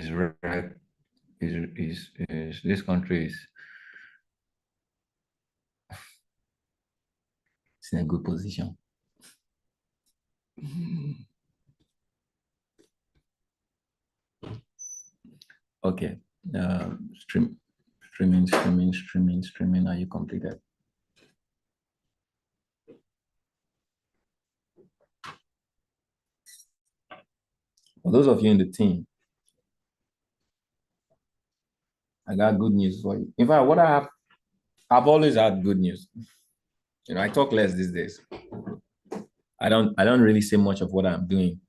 right. This country is it's in a good position. Okay. Streaming. Are you completed? For those of you in the team, I got good news for you. In fact, I've always had good news. I talk less these days. I don't really say much of what I'm doing,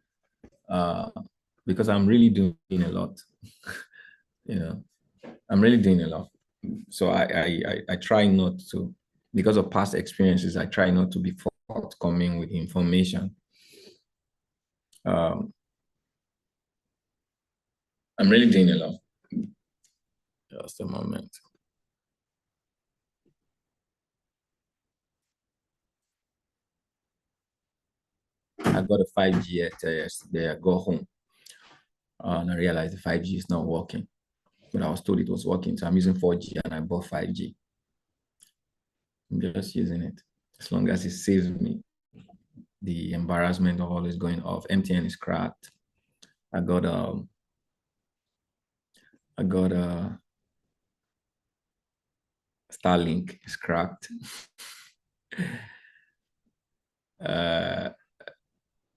because I'm really doing a lot. I'm really doing a lot. So I try not to, because of past experiences, I try not to be forthcoming with information. I'm really doing a lot. Just a moment. I got a 5G yesterday. I got home and I realized the 5G is not working. But I was told it was working. So I'm using 4G and I bought 5G. I'm just using it. As long as it saves me the embarrassment of always going off. MTN is cracked. I got Starlink is cracked.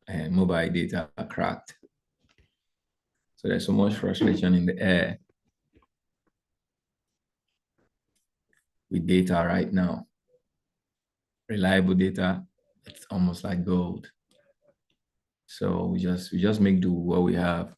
And mobile data are cracked. So there's so much frustration in the air with data right now. Reliable data, it's almost like gold. So we just make do with what we have.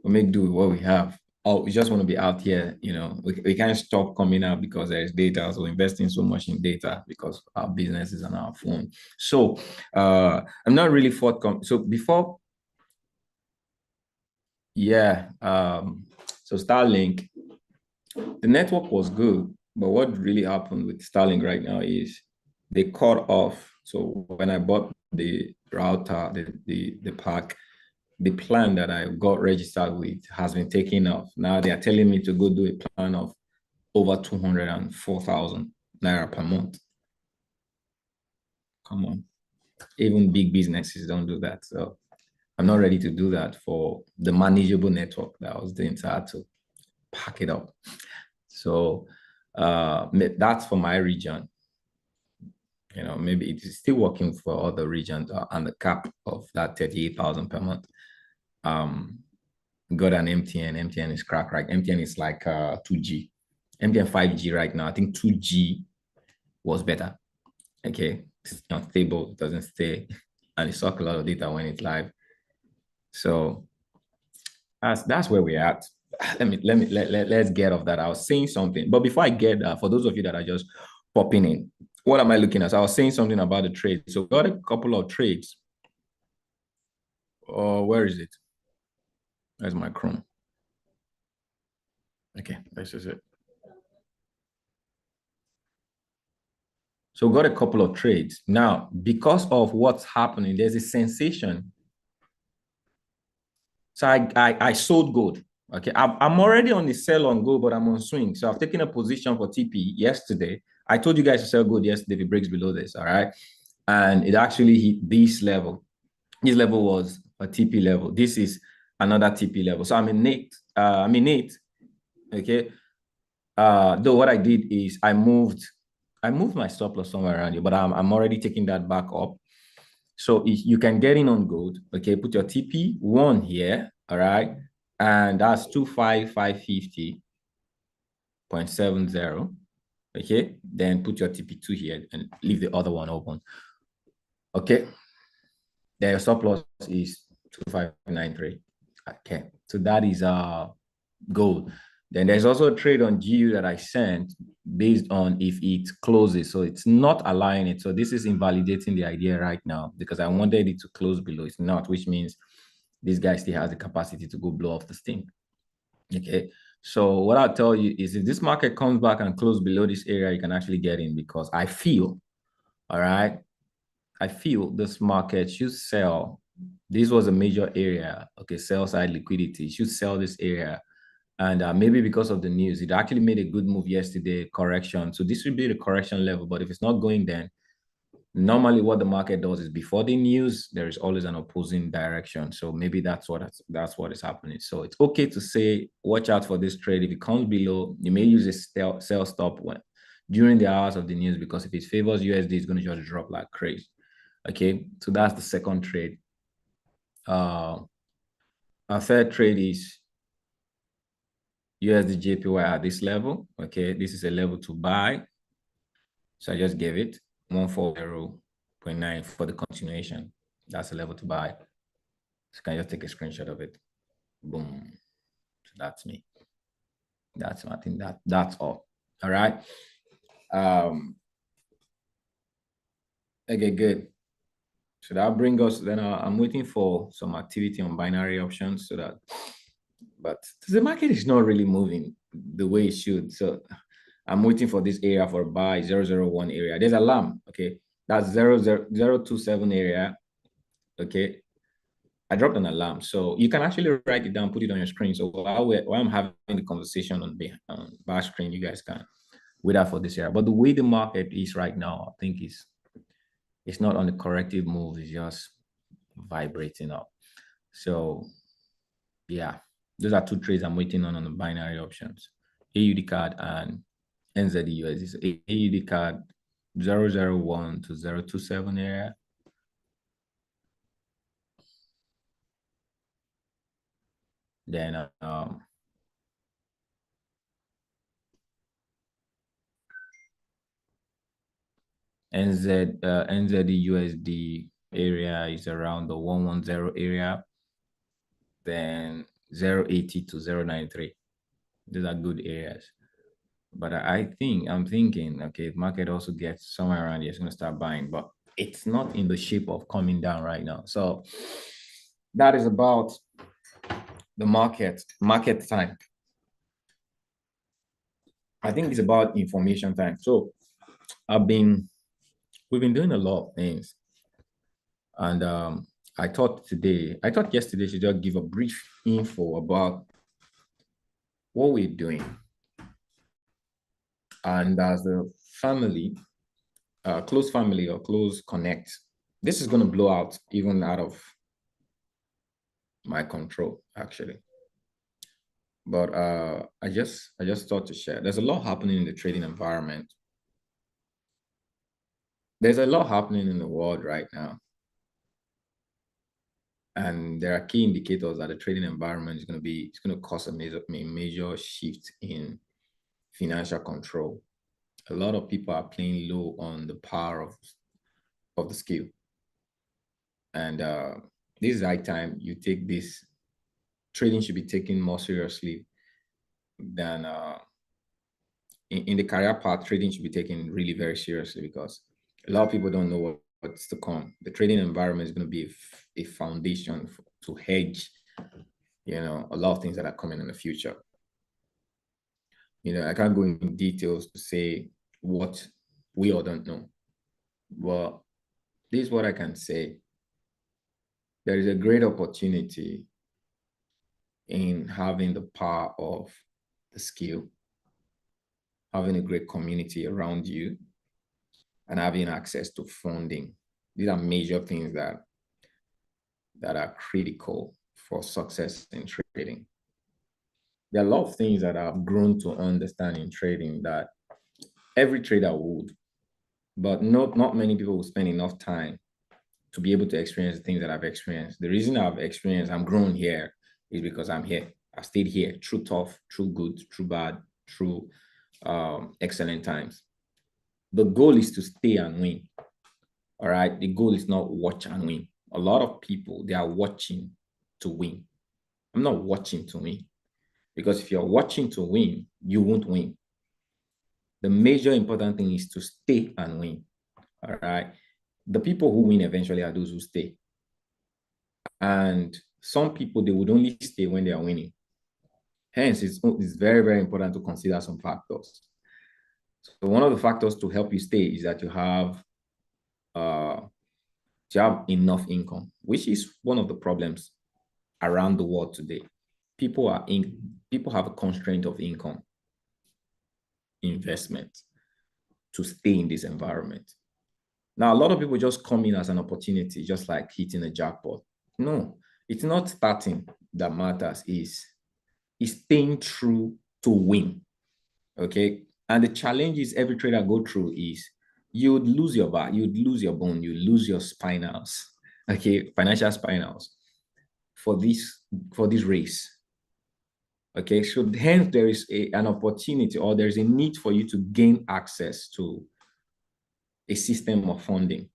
We make do with what we have. Oh, we just want to be out here, we can't stop coming out because there's data. So investing so much in data because our business is on our phone. So I'm not really forthcoming. So before, yeah, so Starlink, the network was good, but what really happened with Starlink right now is they cut off. So when I bought the router, the pack, the plan that I got registered with has been taken off. Now they are telling me to go do a plan of over 204,000 naira per month. Come on. Even big businesses don't do that. So I'm not ready to do that for the manageable network that I was doing. So I had to pack it up. So that's for my region. Maybe it is still working for other regions and the cap of that 38,000 per month. Got an MTN. MTN is cracked, right? MTN is like 2G. MTN 5G right now. I think 2G was better. Okay, it's not stable, it doesn't stay, and it sucks a lot of data when it's live. So that's where we're at. Let's get off that. I was saying something, but before I get that, for those of you that are just popping in, what am I looking at? So I was saying something about the trade. So we got a couple of trades. Where is it? There's my Chrome. Okay, this is it. So we got a couple of trades. Now, because of what's happening, there's a sensation. So I sold gold. Okay, I'm already on the sell on gold, but I'm on swing. So I've taken a position for TP yesterday. I told you guys to sell gold yesterday if it breaks below this, all right? And it actually hit this level. This level was a TP level. This is another TP level. So I'm in eight. Okay. Though what I did is I moved my stop loss somewhere around here, but I'm already taking that back up. So you can get in on gold. Okay, put your TP1 here, all right, and that's 25550.70. Okay, then put your TP2 here and leave the other one open. Okay, then your stop loss is 2593. Okay, so that is gold. Then there's also a trade on GU that I sent based on if it closes. So it's not allowing it. So this is invalidating the idea right now because I wanted it to close below. It's not, which means this guy still has the capacity to go blow off the steam. Okay. So what I'll tell you is if this market comes back and close below this area, you can actually get in because I feel, all right, I feel this market should sell This was a major area. Okay, sell side liquidity. You should sell this area. And maybe because of the news, it actually made a good move yesterday, correction. So this will be the correction level. But if it's not going, then normally what the market does is before the news, there is always an opposing direction. So maybe that's what is happening. So it's okay to say, watch out for this trade. If it comes below, you may use a sell stop when during the hours of the news, because if it favors USD, it's going to just drop like crazy. Okay, so that's the second trade. Our third trade is USD JPY at this level. Okay, this is a level to buy. So I just gave it 140.9 for the continuation. That's a level to buy. So can I just take a screenshot of it? Boom. So that's me. I think that's all. All right. Okay, good. So that brings us, then I'm waiting for some activity on binary options so that, but the market is not really moving the way it should. So I'm waiting for this area for buy 001 area. There's alarm. Okay. That's 00027 area. Okay. I dropped an alarm. So you can actually write it down, put it on your screen. So while I'm having the conversation on the bar screen, you guys can wait out for this area. But the way the market is right now, I think it's not on the corrective move, it's just vibrating up. So yeah, those are two trades I'm waiting on the binary options. AUD card and NZD So AUD card 001 to 027 area. Then NZD USD area is around the 110 area. Then 080 to 093. These are good areas. But I'm thinking, okay, if market also gets somewhere around here, it's going to start buying, but it's not in the shape of coming down right now. So that is about the market time. I think it's about information time. So we've been doing a lot of things. And I thought yesterday to just give a brief info about what we're doing. And as a family, close family or close connect, this is going to blow out even out of my control, actually. But I just thought to share. There's a lot happening in the trading environment. There's a lot happening in the world right now. And there are key indicators that the trading environment is going to cause a major shift in financial control. A lot of people are playing low on the power of the skill. And this is high time you take this. Trading should be taken more seriously than in the career path. Trading should be taken really very seriously, because a lot of people don't know what's to come. The trading environment is going to be a foundation to hedge, a lot of things that are coming in the future. I can't go in details to say what we all don't know. But this is what I can say. There is a great opportunity in having the power of the skill, having a great community around you, and having access to funding. These are major things that are critical for success in trading. There are a lot of things that I've grown to understand in trading that every trader would, but not many people will spend enough time to be able to experience the things that I've experienced. The reason I'm grown here is because I'm here. I've stayed here through tough, through good, through bad, through excellent times. The goal is to stay and win. All right. The goal is not watch and win. A lot of people, they are watching to win. I'm not watching to win, because if you're watching to win, you won't win. The major important thing is to stay and win. All right. The people who win eventually are those who stay. And some people, they would only stay when they are winning. Hence, it's very, very important to consider some factors. So one of the factors to help you stay is that you have to have enough income, which is one of the problems around the world today. People have a constraint of income, investment to stay in this environment. Now, a lot of people just come in as an opportunity, just like hitting a jackpot. No, it's not starting that matters, is staying true to win. Okay. And the challenges every trader go through is you'd lose your back, you'd lose your bone, you lose your spinals, okay, financial spinals for this race. Okay, so hence there is an opportunity, or there's a need for you to gain access to a system of funding.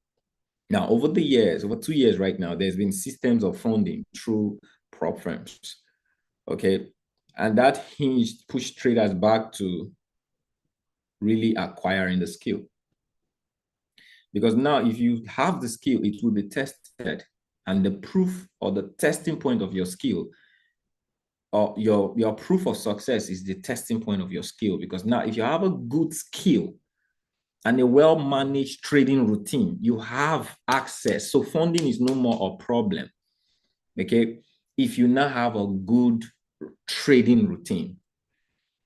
Now, over the years, over 2 years right now, there's been systems of funding through prop firms. Okay, and that hinged pushed traders back to really acquiring the skill. Because now, if you have the skill, it will be tested, and the proof or the testing point of your skill, or your proof of success, is the testing point of your skill. Because now, if you have a good skill and a well-managed trading routine, you have access. So funding is no more a problem. Okay, if you now have a good trading routine.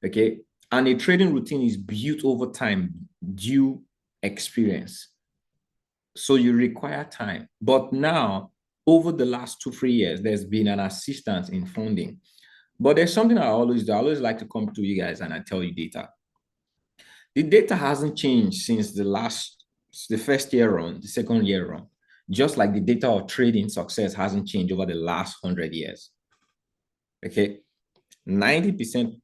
Okay, and a trading routine is built over time, due experience. So you require time. But now, over the last 2-3 years, there's been an assistance in funding. But there's something I always do. I always like to come to you guys and I tell you data. The data hasn't changed since the first year on, the second year on. Just like the data of trading success hasn't changed over the last 100 years. Okay, 90%,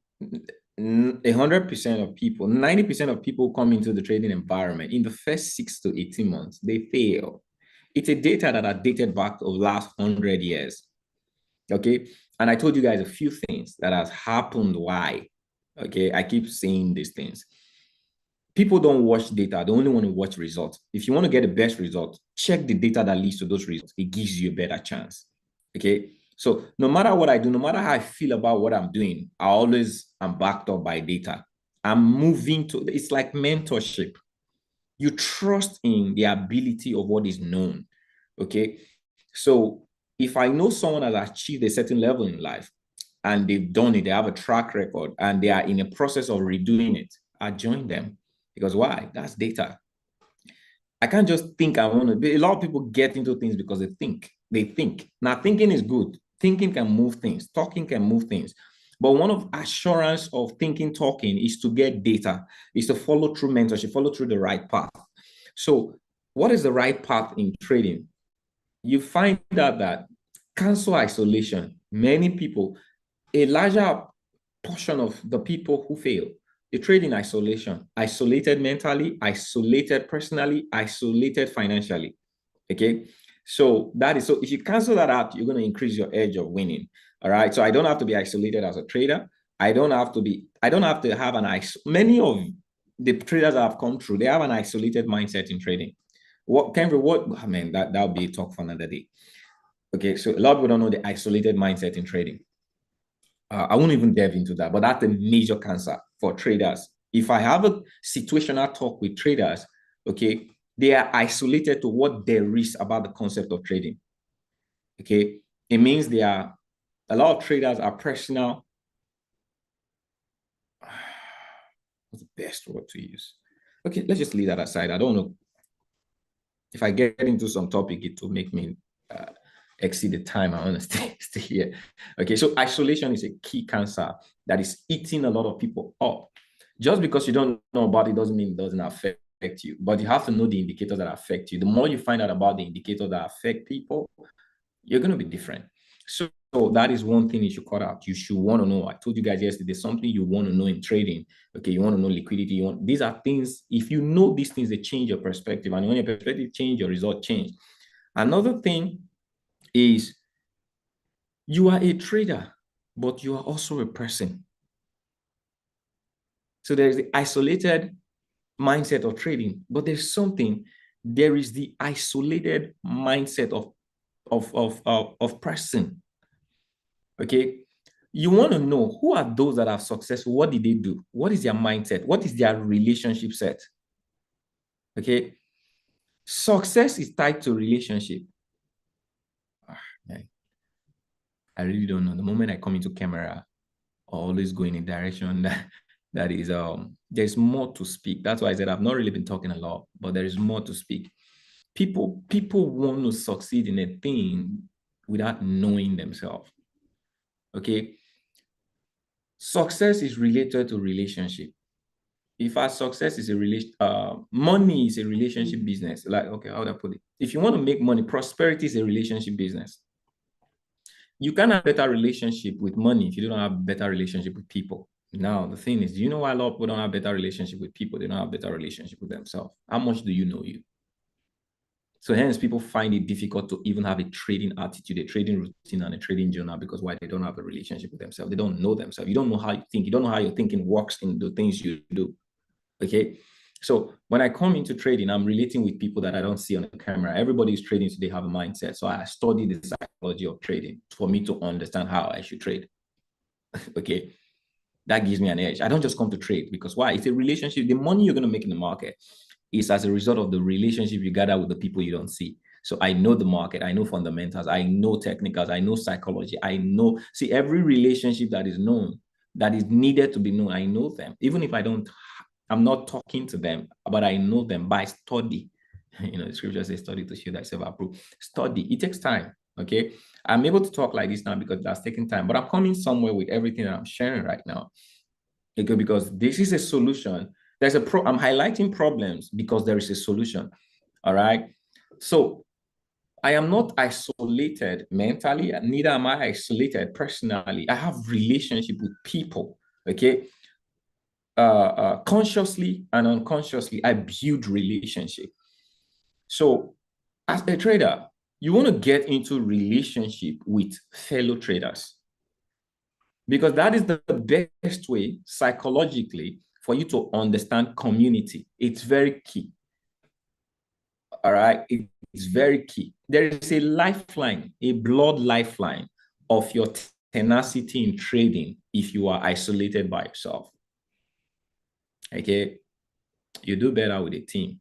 100% of people, 90% of people come into the trading environment in the first 6 to 18 months, they fail. It's a data that are dated back to the last 100 years. Okay, and I told you guys a few things that has happened. Why? Okay, I keep saying these things. People don't watch data, they only want to watch results. If you want to get the best result, check the data that leads to those results. It gives you a better chance. Okay, so no matter what I do, no matter how I feel about what I'm doing, I always am backed up by data. I'm moving to, it's like mentorship. You trust in the ability of what is known. Okay, so if I know someone has achieved a certain level in life and they've done it, they have a track record and they are in a process of redoing it, I join them. Because why? That's data. I can't just think I want to be. A lot of people get into things because they think. They think. Now, thinking is good. Thinking can move things. Talking can move things. But one of assurance of thinking, talking is to get data, is to follow through mentorship, follow through the right path. So what is the right path in trading? You find out that cancel isolation. Many people, a larger portion of the people who fail, they trade in isolation, isolated mentally, isolated personally, isolated financially. Okay. So that is, so if you cancel that out, you're going to increase your edge of winning. All right. So I don't have to be isolated as a trader. I don't have to have many of the traders that have come through, they have an isolated mindset in trading. What can what I mean, that'll be a talk for another day. Okay. So a lot of people don't know the isolated mindset in trading. I won't even delve into that, but that's a major cancer for traders. If I have a situational talk with traders, okay, they are isolated to what there is about the concept of trading. Okay, it means a lot of traders are personal. What's the best word to use? Okay, let's just leave that aside. I don't know if I get into some topic, it will make me exceed the time I want to stay here. Okay, so isolation is a key cancer that is eating a lot of people up. Just because you don't know about it doesn't mean it doesn't affect you, but you have to know the indicators that affect you. The more you find out about the indicators that affect people, you're going to be different. So that is one thing you should cut out. You should want to know. I told you guys yesterday, something you want to know in trading. Okay, you want to know liquidity. These are things, if you know these things, they change your perspective. And when your perspective change, your result change. Another thing is you are a trader, but you are also a person. So there's the isolated mindset of trading, but there is the isolated mindset of person. Okay. You want to know who are those that are successful? What did they do? What is their mindset? What is their relationship set? Okay. Success is tied to relationship. Man, I really don't know. The moment I come into camera, I always go in a direction that is there's more to speak. That's why I said I've not really been talking a lot, but there is more to speak. People want to succeed in a thing without knowing themselves. Okay. Success is related to relationship. If our success is a relation, money is a relationship business. Like, okay, how would I put it? If you want to make money, prosperity is a relationship business. You can have better relationship with money if you don't have better relationship with people. Now, the thing is, do you know why a lot of people don't have better relationship with people? They don't have better relationship with themselves. How much do you know you? So hence people find it difficult to even have a trading attitude, a trading routine, and a trading journal because why? They don't have a relationship with themselves. They don't know themselves. You don't know how you think. You don't know how your thinking works in the things you do. Okay. So when I come into trading, I'm relating with people that I don't see on the camera. Everybody is trading, so they have a mindset. So I study the psychology of trading for me to understand how I should trade. Okay. That gives me an edge. I don't just come to trade because why? It's a relationship. The money you're going to make in the market is as a result of the relationship you gather with the people you don't see. So I know the market, I know fundamentals, I know technicals, I know psychology, I know, see, every relationship that is known, that is needed to be known, I know them. Even if I'm not talking to them, but I know them by study. You know, the scripture says study to show thyself approved. Study, it takes time. Okay. I'm able to talk like this now because that's taking time, but I'm coming somewhere with everything that I'm sharing right now. Okay, because this is a solution. I'm highlighting problems because there is a solution. All right. So I am not isolated mentally, neither am I isolated personally. I have relationship with people. Okay. Consciously and unconsciously, I build relationship. So as a trader, you want to get into relationship with fellow traders because that is the best way psychologically for you to understand community. It's very key. All right. It's very key. There is a lifeline, a blood lifeline of your tenacity in trading if you are isolated by yourself. Okay. You do better with a team.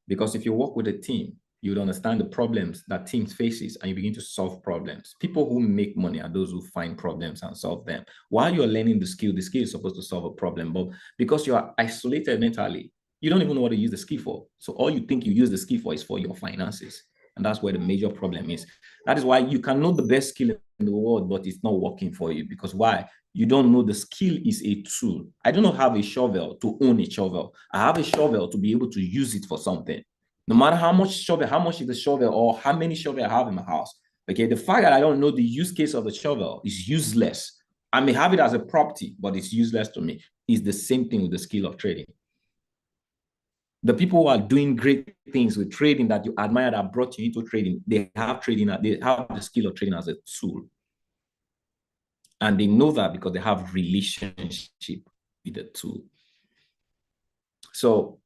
Because if you work with a team, you would understand the problems that teams faces and you begin to solve problems. People who make money are those who find problems and solve them. While you're learning the skill is supposed to solve a problem, but because you are isolated mentally, you don't even know what to use the skill for. So all you think you use the skill for is for your finances. And that's where the major problem is. That is why you can know the best skill in the world, but it's not working for you. Because why? You don't know the skill is a tool. I do not have a shovel to own a shovel. I have a shovel to be able to use it for something. No matter how much shovel, how much is the shovel, or how many shovel I have in my house. Okay, the fact that I don't know the use case of the shovel is useless. I may have it as a property, but it's useless to me. It's the same thing with the skill of trading. The people who are doing great things with trading that you admire that brought you into trading, they have the skill of trading as a tool. And they know that because they have relationship with the tool. So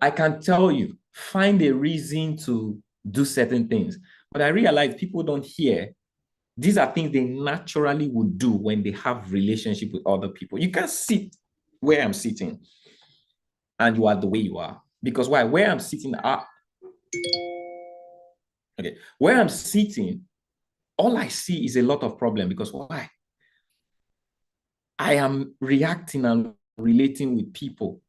I can tell you, find a reason to do certain things. But I realize people don't hear. These are things they naturally would do when they have relationship with other people. You can't sit where I'm sitting and you are the way you are. Because why? Where I'm sitting, okay, where I'm sitting, all I see is a lot of problem because why? I am reacting and relating with people.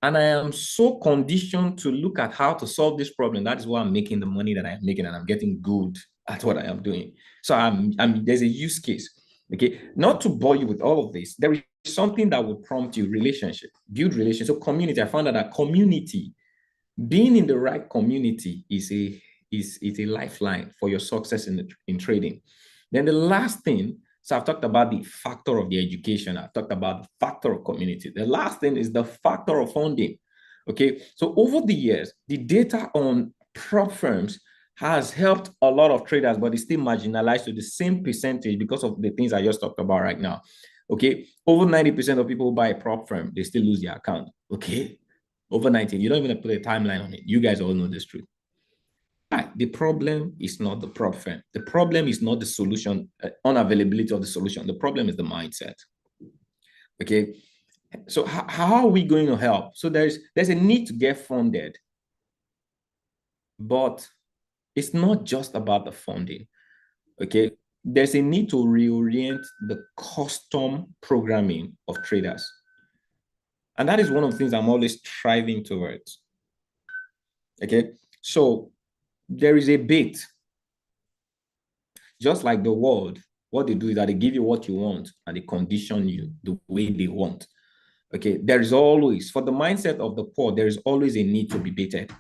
And I am so conditioned to look at how to solve this problem. That is why I'm making the money that I'm making and I'm getting good at what I am doing. So there's a use case. Okay. Not to bore you with all of this, there is something that will prompt you relationship, build relationship. So community, I found out that community, being in the right community is a lifeline for your success in trading. Then the last thing, so I've talked about the factor of the education. I've talked about the factor of community. The last thing is the factor of funding. Okay, so over the years, the data on prop firms has helped a lot of traders, but it's still marginalized to the same percentage because of the things I just talked about right now. Okay, over 90% of people who buy a prop firm, they still lose their account. Okay, over 19. You don't even put a timeline on it. You guys all know this truth. The problem is not the prop firm. The problem is not the solution, unavailability of the solution. The problem is the mindset. Okay. So how are we going to help? So there's a need to get funded, but it's not just about the funding. Okay, there's a need to reorient the custom programming of traders. And that is one of the things I'm always striving towards. Okay, so there is a bit, just like the world, what they do is that they give you what you want and they condition you the way they want. Okay, there is always, for the mindset of the poor, there is always a need to be baited.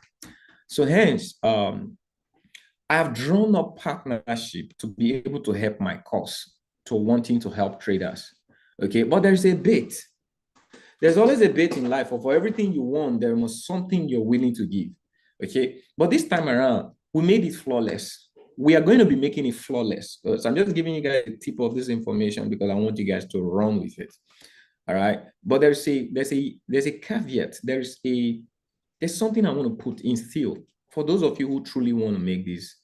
So hence, I have drawn up partnership to be able to help my cause, to wanting to help traders. Okay, but there's a bit. There's always a bit in life. For everything you want, there must something you're willing to give. Okay, but this time around, we made it flawless. We are going to be making it flawless. So I'm just giving you guys a tip of this information because I want you guys to run with it. All right, but there's a caveat. There's something I want to put in still for those of you who truly want to make this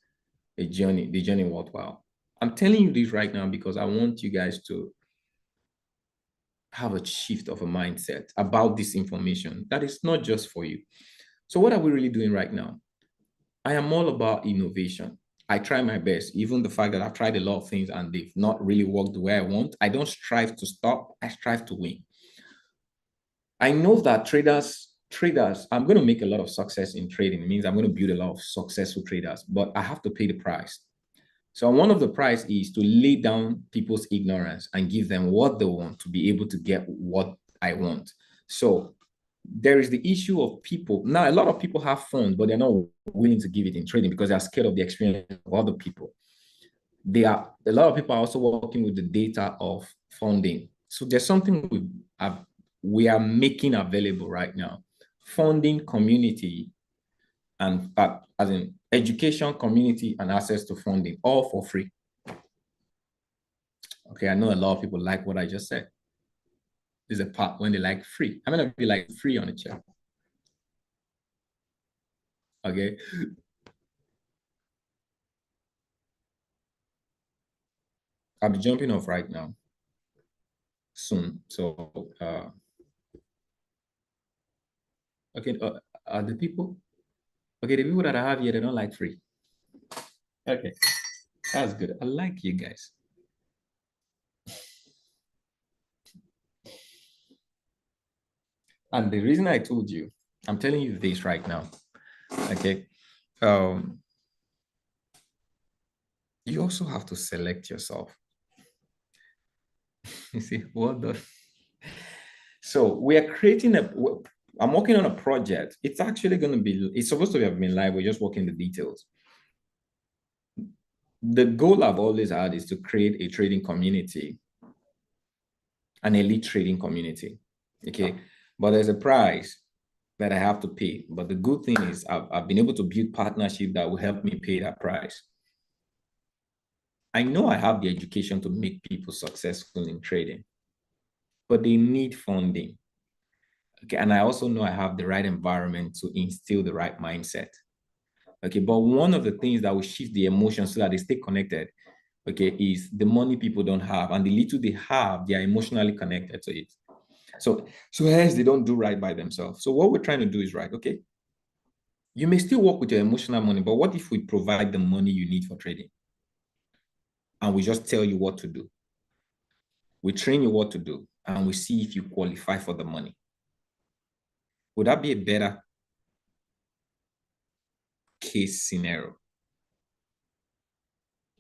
the journey worthwhile. I'm telling you this right now because I want you guys to have a shift of a mindset about this information that is not just for you. So what are we really doing right now? I am all about innovation. I try my best, even the fact that I've tried a lot of things and they've not really worked the way I want. I don't strive to stop, I strive to win. I know that traders, I'm going to make a lot of success in trading. It means I'm going to build a lot of successful traders, but I have to pay the price. So one of the price is to lay down people's ignorance and give them what they want to be able to get what I want. So there is the issue of people. Now, a lot of people have funds, but they're not willing to give it in trading because they're scared of the experience of other people. A lot of people are also working with the data of funding. So there's something we are making available right now. Funding community and as in education, community, and access to funding, all for free. Okay, I know a lot of people like what I just said. There's a part when they like free. I'm gonna be like free on the chat. Okay. I'll be jumping off right now soon. So okay, the people, okay, the people that I have here, they don't like free. Okay, that's good. I like you guys. And the reason I told you, I'm telling you this right now. Okay. You also have to select yourself. You see, what the so we are creating I'm working on a project. It's actually going to be, it's supposed to have been live. We're just working the details. The goal I've always had is to create a trading community, an elite trading community. Okay. But there's a price that I have to pay. But the good thing is I've been able to build partnership that will help me pay that price. I know I have the education to make people successful in trading, but they need funding. Okay. And I also know I have the right environment to instill the right mindset. Okay. But one of the things that will shift the emotions so that they stay connected, okay, is the money people don't have. And the little they have, they are emotionally connected to it. So hence they don't do right by themselves. So what we're trying to do is right. Okay. You may still work with your emotional money, but what if we provide the money you need for trading? And we just tell you what to do. We train you what to do, and we see if you qualify for the money. Would that be a better case scenario?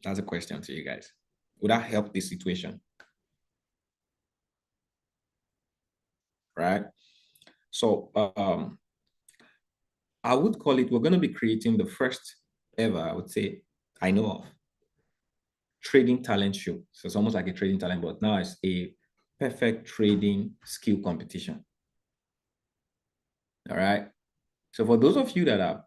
That's a question to you guys. Would that help this situation? Right? So I would call it, we're going to be creating the first ever, I would say, I know of, trading talent show. So it's almost like a trading talent, but now it's a perfect trading skill competition. All right. So for those of you that have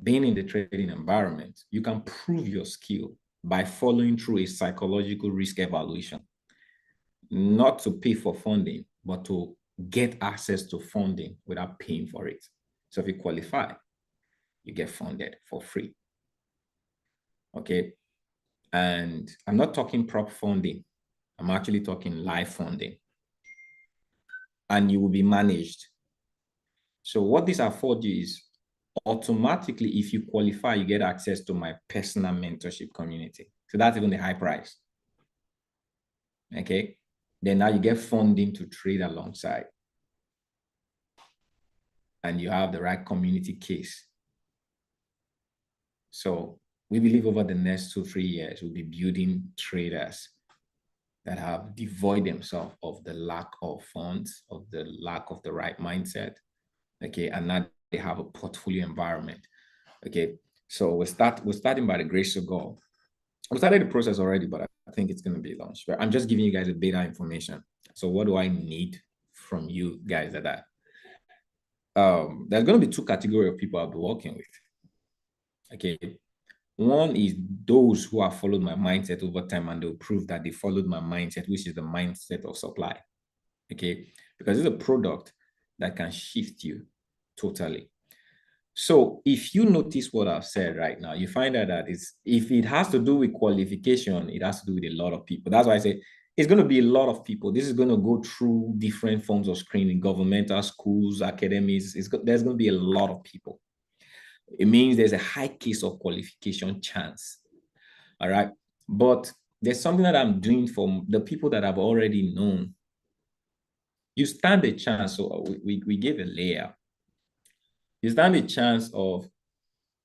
been in the trading environment, you can prove your skill by following through a psychological risk evaluation, not to pay for funding, but to get access to funding without paying for it. So if you qualify, you get funded for free. Okay. And I'm not talking prop funding. I'm actually talking live funding. and you will be managed. So what this affords you is automatically, if you qualify, you get access to my personal mentorship community. So that's even the high price. Okay. Then now you get funding to trade alongside. And you have the right community case. So we believe over the next 2-3 years, we'll be building traders that have devoid themselves of the lack of funds, of the lack of the right mindset. Okay. And now they have a portfolio environment. Okay. So we're starting by the grace of God. We started the process already, but I think it's going to be launched. But I'm just giving you guys a beta information. So what do I need from you guys at that? There's going to be 2 categories of people I'll be working with. Okay. One is those who have followed my mindset over time and they'll prove that they followed my mindset, which is the mindset of supply. Okay. Because it's a product that can shift you totally. So if you notice what I've said right now, you find out that if it has to do with qualification, it has to do with a lot of people. That's why I say it's going to be a lot of people. This is going to go through different forms of screening, governmental, schools, academies. There's going to be a lot of people. It means there's a high case of qualification chance. All right. But there's something that I'm doing for the people that I've already known. You stand a chance. So we give a layer. You stand a chance of,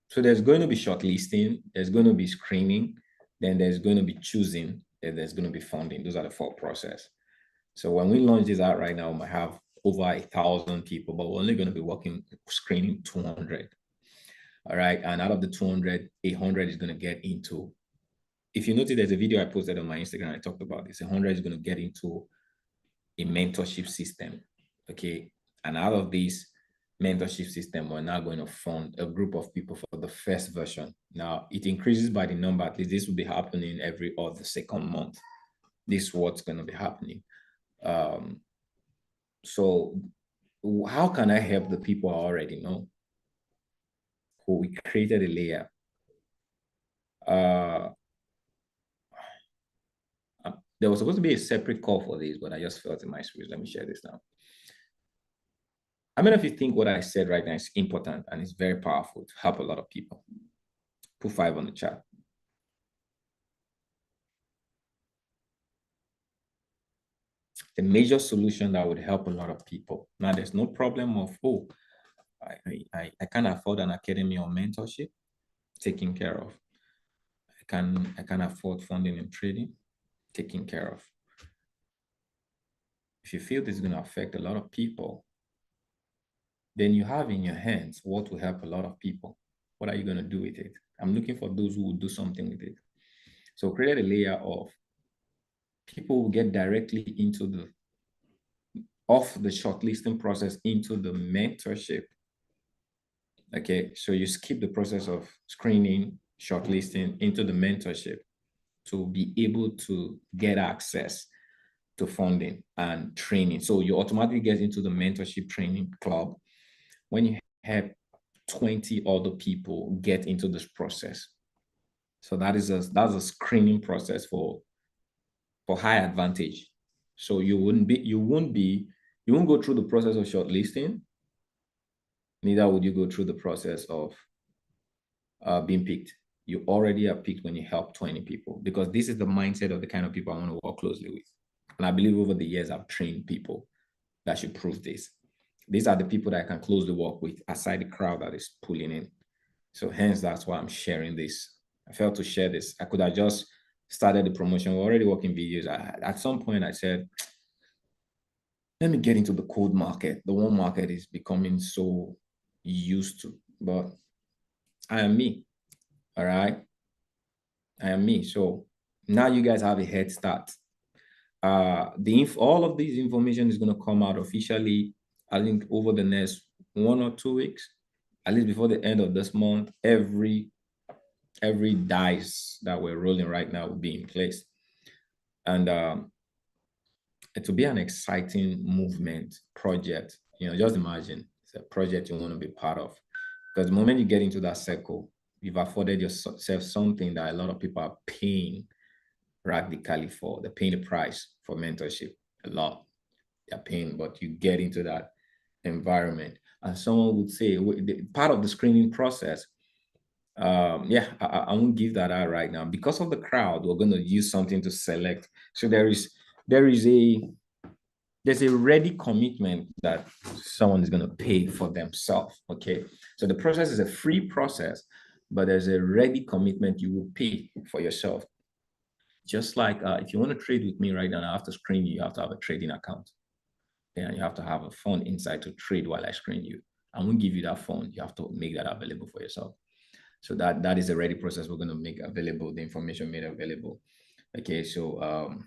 so there's going to be shortlisting, there's going to be screening, then there's going to be choosing, then there's going to be funding. Those are the 4 processes. So when we launch this out right now, we might have over 1,000 people, but we're only going to be screening 200. All right. And out of the 200, 100 is going to get into, if you notice, there's a video I posted on my Instagram, I talked about this. 100 is going to get into a mentorship system. Okay. And out of this mentorship system, we're now going to fund a group of people for the first version. Now it increases by the number. At least this will be happening every other second month. This is what's going to be happening. So how can I help the people I already know? Who we created a layer. There was supposed to be a separate call for this, but I just felt in my spirit. Let me share this now. How many of you think what I said right now is important and it's very powerful to help a lot of people? Put 5 on the chat. A major solution that would help a lot of people. Now, there's no problem of, oh, I can't afford an academy or mentorship. Taken care of. I can afford funding and trading. Taken care of. If you feel this is going to affect a lot of people, then you have in your hands what will help a lot of people. What are you going to do with it? I'm looking for those who will do something with it. So create a layer of people who get directly into off the shortlisting process into the mentorship. Okay, so you skip the process of screening, shortlisting into the mentorship to be able to get access to funding and training. So you automatically get into the mentorship training club when you have 20 other people get into this process. So that's a screening process for high advantage. So you won't go through the process of shortlisting. Neither would you go through the process of being picked. You already are picked when you help 20 people, because this is the mindset of the kind of people I want to work closely with. And I believe over the years, I've trained people that should prove this. These are the people that I can closely work with aside the crowd that is pulling in. So hence, that's why I'm sharing this. I felt to share this. I could have just started the promotion. We're already working videos. At some point, I said, let me get into the cold market. The warm market is becoming so used to, but I am me. All right. I am me. So now you guys have a head start. All of this information is going to come out officially, I think, over the next 1 or 2 weeks, at least before the end of this month. Every dice that we're rolling right now will be in place. And it will be an exciting movement project. Just imagine it's a project you want to be part of. Because the moment you get into that circle, you've afforded yourself something that a lot of people are paying radically for. They're paying the price for mentorship a lot. they're paying, but you get into that environment. And someone would say, part of the screening process, yeah, I won't give that out right now. Because of the crowd, we're going to use something to select. So there's a ready commitment that someone is going to pay for themselves. Okay. So the process is a free process, but there's a ready commitment you will pay for yourself. Just like if you want to trade with me right now, I have to screen you. You have to have a trading account. And you have to have a phone inside to trade while I screen you. I won't give you that phone. You have to make that available for yourself. So that is a ready process we're going to make available, the information made available. Okay, so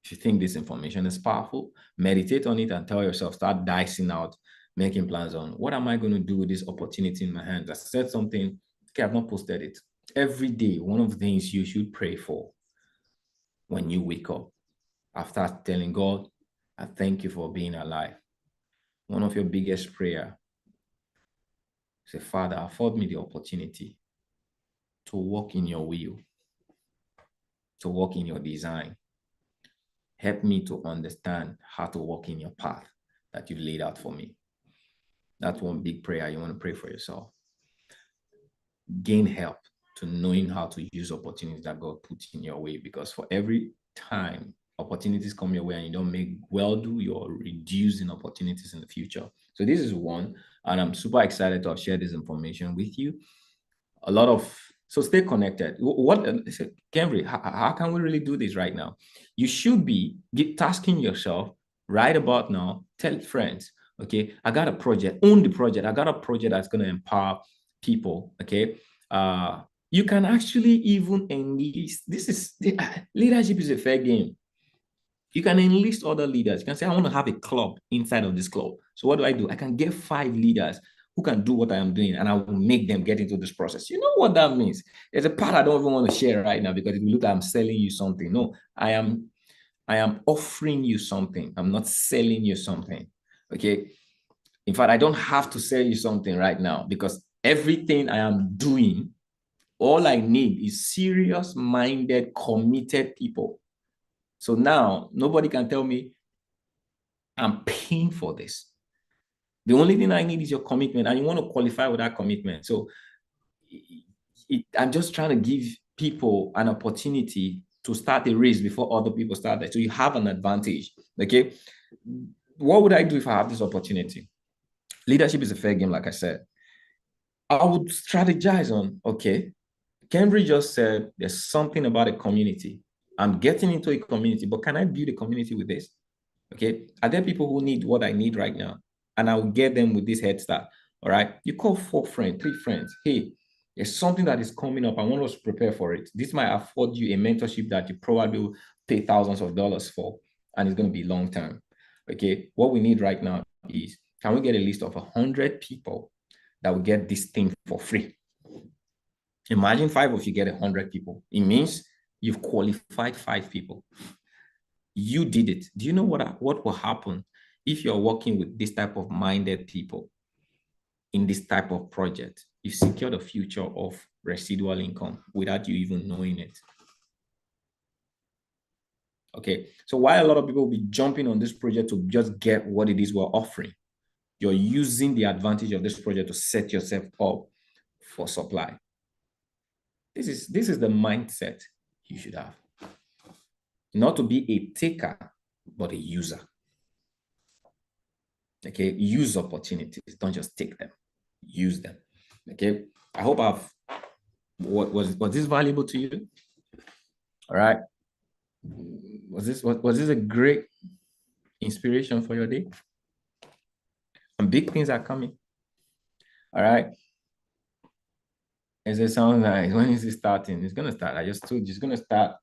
if you think this information is powerful, meditate on it and tell yourself, start dicing out, making plans on what am I going to do with this opportunity in my hands. I said something, okay, I've not posted it. Every day, one of the things you should pray for when you wake up, after telling God, I thank you for being alive. One of your biggest prayer, say, Father, afford me the opportunity to walk in your will, to walk in your design. Help me to understand how to walk in your path that you've laid out for me. That's one big prayer you want to pray for yourself. Gain help to knowing how to use opportunities that God puts in your way, because for every time opportunities come your way and you don't make well do, you're reducing opportunities in the future. So this is one, and I'm super excited to have shared this information with you. So stay connected. Kenry, how can we really do this right now? You should be tasking yourself right about now. Tell friends, okay, I got a project, own the project. I got a project that's going to empower people, okay? You can actually even enlist. Leadership is a fair game. You can enlist other leaders. You can say, I want to have a club inside of this club. So what do? I can get 5 leaders who can do what I am doing, and I will make them get into this process. You know what that means? There's a part I don't even want to share right now, because it will look like I'm selling you something. No, I am offering you something. I'm not selling you something. Okay. In fact, I don't have to sell you something right now, because everything I am doing, all I need is serious-minded, committed people. So now nobody can tell me I'm paying for this. The only thing I need is your commitment, and you want to qualify with that commitment. So I'm just trying to give people an opportunity to start a race before other people start that. So you have an advantage. Okay. What would I do if I have this opportunity? Leadership is a fair game, like I said. I would strategize on, okay, Cambridge just said there's something about a community. I'm getting into a community, but can I build a community with this? Okay. Are there people who need what I need right now? And I'll get them with this head start. All right. You call 4 friends, 3 friends. Hey, there's something that is coming up. I want us to prepare for it. This might afford you a mentorship that you probably will pay thousands of dollars for, and it's going to be long term. Okay. What we need right now is, can we get a list of 100 people that will get this thing for free? Imagine 5 of you get 100 people. It means you've qualified 5 people. You did it. Do you know what will happen if you're working with this type of minded people in this type of project? You secure the future of residual income without you even knowing it. Okay, so while a lot of people will be jumping on this project to just get what it is we're offering, you're using the advantage of this project to set yourself up for supply. This is the mindset you should have. Not to be a taker, but a user. Okay, use opportunities, don't just take them, use them. Okay, I hope was this valuable to you? All right, was this a great inspiration for your day? And big things are coming. All right, as it sounds nice, when is it starting? It's gonna start. I just told you it's gonna start.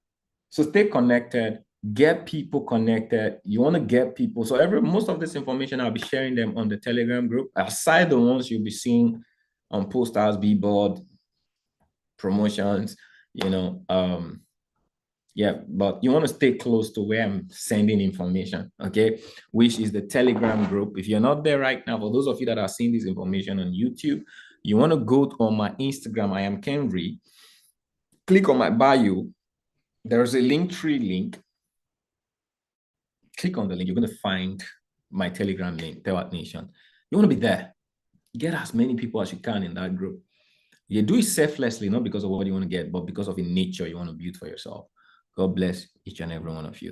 So stay connected, get people connected. You want to get people. So most of this information, I'll be sharing them on the Telegram group, aside the ones you'll be seeing on posters, billboard, promotions, yeah, but you want to stay close to where I'm sending information, okay, which is the Telegram group. If you're not there right now, for those of you that are seeing this information on YouTube, you want to go on my Instagram. I am Kenry. Click on my bio. There's a Linktree link. click on the link, you're going to find my Telegram link, Tewat Nation. You want to be there. Get as many people as you can in that group. You do it selflessly, not because of what you want to get, but because of the nature you want to build for yourself. God bless each and every one of you.